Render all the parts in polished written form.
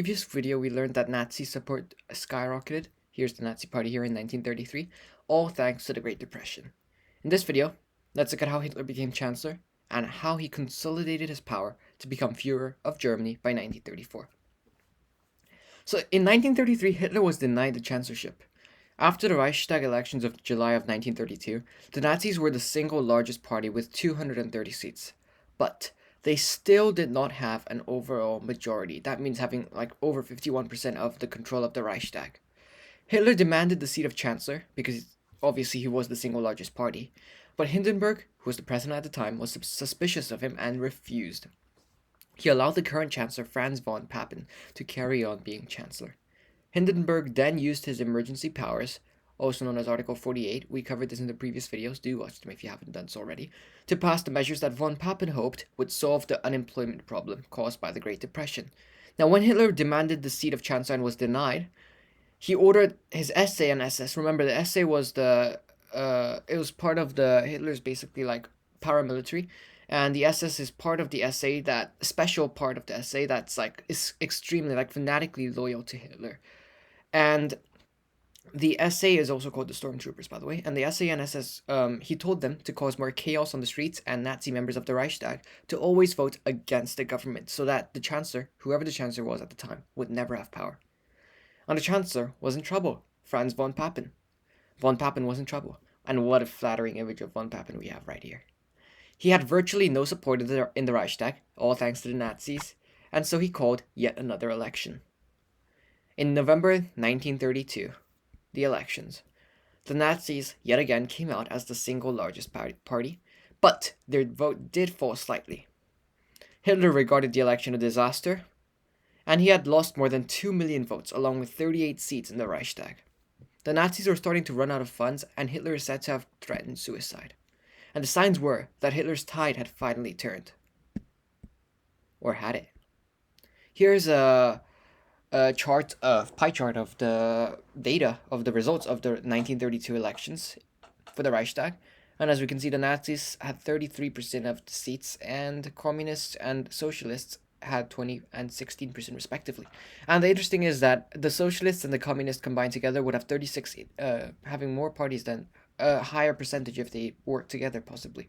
Previous video, we learned that Nazi support skyrocketed. Here's the Nazi Party here in 1933, all thanks to the Great Depression. In this video, let's look at how Hitler became Chancellor and how he consolidated his power to become Führer of Germany by 1934. So in 1933, Hitler was denied the chancellorship. After the Reichstag elections of July of 1932, the Nazis were the single largest party with 230 seats. But they still did not have an overall majority. That means having like over 51% of the control of the Reichstag. Hitler demanded the seat of Chancellor because obviously he was the single largest party. But Hindenburg, who was the president at the time, was suspicious of him and refused. He allowed the current Chancellor Franz von Papen to carry on being Chancellor. Hindenburg then used his emergency powers, also known as Article 48, we covered this in the previous videos, do watch them if you haven't done so already, to pass the measures that von Papen hoped would solve the unemployment problem caused by the Great Depression. Now, when Hitler demanded the seat of Chancellor and was denied, he ordered his SA and SS. Remember, the SA was it was part of the Hitler's basically like paramilitary, and the SS is part of the SA, that special part of the SA that's like is extremely like fanatically loyal to Hitler. And the SA is also called the Stormtroopers, by the way. And the SA and SS, he told them to cause more chaos on the streets and Nazi members of the Reichstag to always vote against the government so that the Chancellor, whoever the Chancellor was at the time, would never have power. And the Chancellor was in trouble, Franz von Papen. Von Papen was in trouble. And what a flattering image of von Papen we have right here. He had virtually no support in the Reichstag, all thanks to the Nazis, and so he called yet another election. In November 1932, the elections, the Nazis yet again came out as the single largest party, but their vote did fall slightly. Hitler regarded the election a disaster, and he had lost more than 2 million votes along with 38 seats in the Reichstag. The Nazis were starting to run out of funds, and Hitler is said to have threatened suicide. And the signs were that Hitler's tide had finally turned. Or had it? Here's a pie chart of the data of the results of the 1932 elections for the Reichstag. And as we can see, the Nazis had 33% of the seats, and communists and socialists had 20 and 16% respectively. And the interesting is that the socialists and the communists combined together would have 36, having more parties than a higher percentage if they worked together, possibly.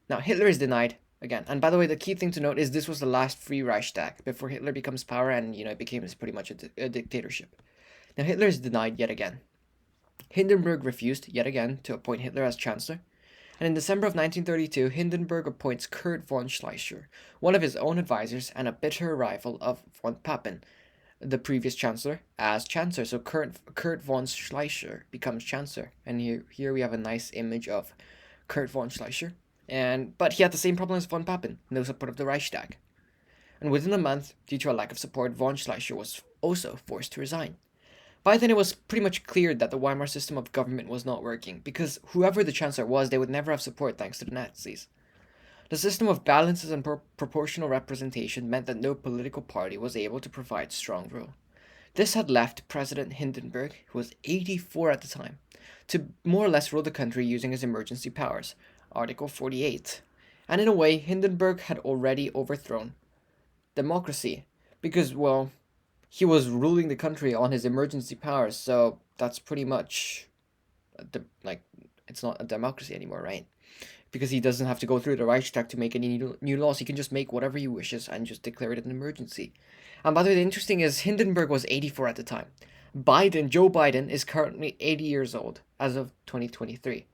Now, Hitler is denied again. And by the way, the key thing to note is this was the last free Reichstag before Hitler becomes power, and it became pretty much a dictatorship. Now, Hitler is denied yet again. Hindenburg refused yet again to appoint Hitler as Chancellor. And in December of 1932, Hindenburg appoints Kurt von Schleicher, one of his own advisors and a bitter rival of von Papen, the previous Chancellor, as Chancellor. So Kurt von Schleicher becomes Chancellor. And here we have a nice image of Kurt von Schleicher. But he had the same problem as von Papen, no support of the Reichstag. And within a month, due to a lack of support, von Schleicher was also forced to resign. By then, it was pretty much clear that the Weimar system of government was not working, because whoever the Chancellor was, they would never have support thanks to the Nazis. The system of balances and proportional representation meant that no political party was able to provide strong rule. This had left President Hindenburg, who was 84 at the time, to more or less rule the country using his emergency powers, Article 48. And in a way, Hindenburg had already overthrown democracy, because, well, he was ruling the country on his emergency powers, so that's pretty much, it's not a democracy anymore, right? Because he doesn't have to go through the Reichstag to make any new laws. He can just make whatever he wishes and just declare it an emergency. And by the way, the interesting is Hindenburg was 84 at the time. Joe Biden, is currently 80 years old as of 2023.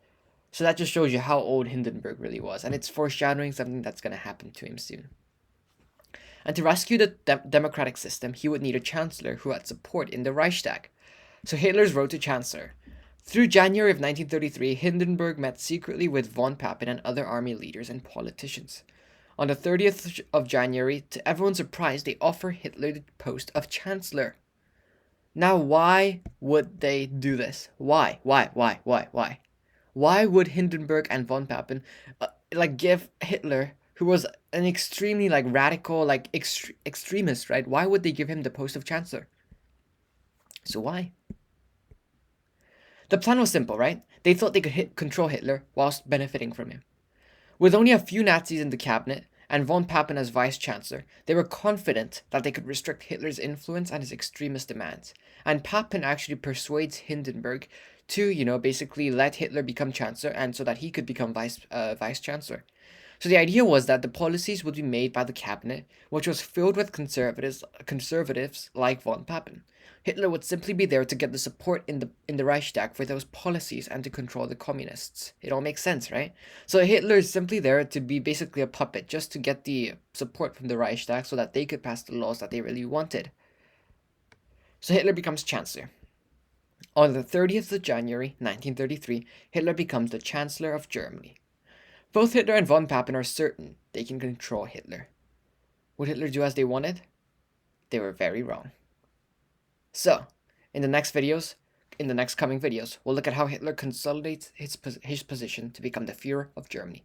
So that just shows you how old Hindenburg really was, and it's foreshadowing something that's going to happen to him soon. And to rescue the democratic system, he would need a chancellor who had support in the Reichstag. So Hitler's road to chancellor. Through January of 1933, Hindenburg met secretly with von Papen and other army leaders and politicians. On the 30th of January, to everyone's surprise, they offer Hitler the post of chancellor. Now, why would they do this? Why? Why would Hindenburg and von Papen give Hitler, who was an extremely radical extremist, right? Why would they give him the post of chancellor? So why? The plan was simple, right? They thought they could control Hitler whilst benefiting from him. With only a few Nazis in the cabinet and von Papen as vice chancellor, they were confident that they could restrict Hitler's influence and his extremist demands. And Papen actually persuades Hindenburg to, basically let Hitler become chancellor, and so that he could become vice chancellor. So the idea was that the policies would be made by the cabinet, which was filled with conservatives like von Papen. Hitler would simply be there to get the support in the Reichstag for those policies and to control the communists. It all makes sense, right? So Hitler is simply there to be basically a puppet, just to get the support from the Reichstag so that they could pass the laws that they really wanted. So Hitler becomes chancellor. On the 30th of January 1933, Hitler becomes the Chancellor of Germany. Both Hitler and von Papen are certain they can control Hitler. Would Hitler do as they wanted? They were very wrong. So, in the next coming videos, we'll look at how Hitler consolidates his position to become the Führer of Germany.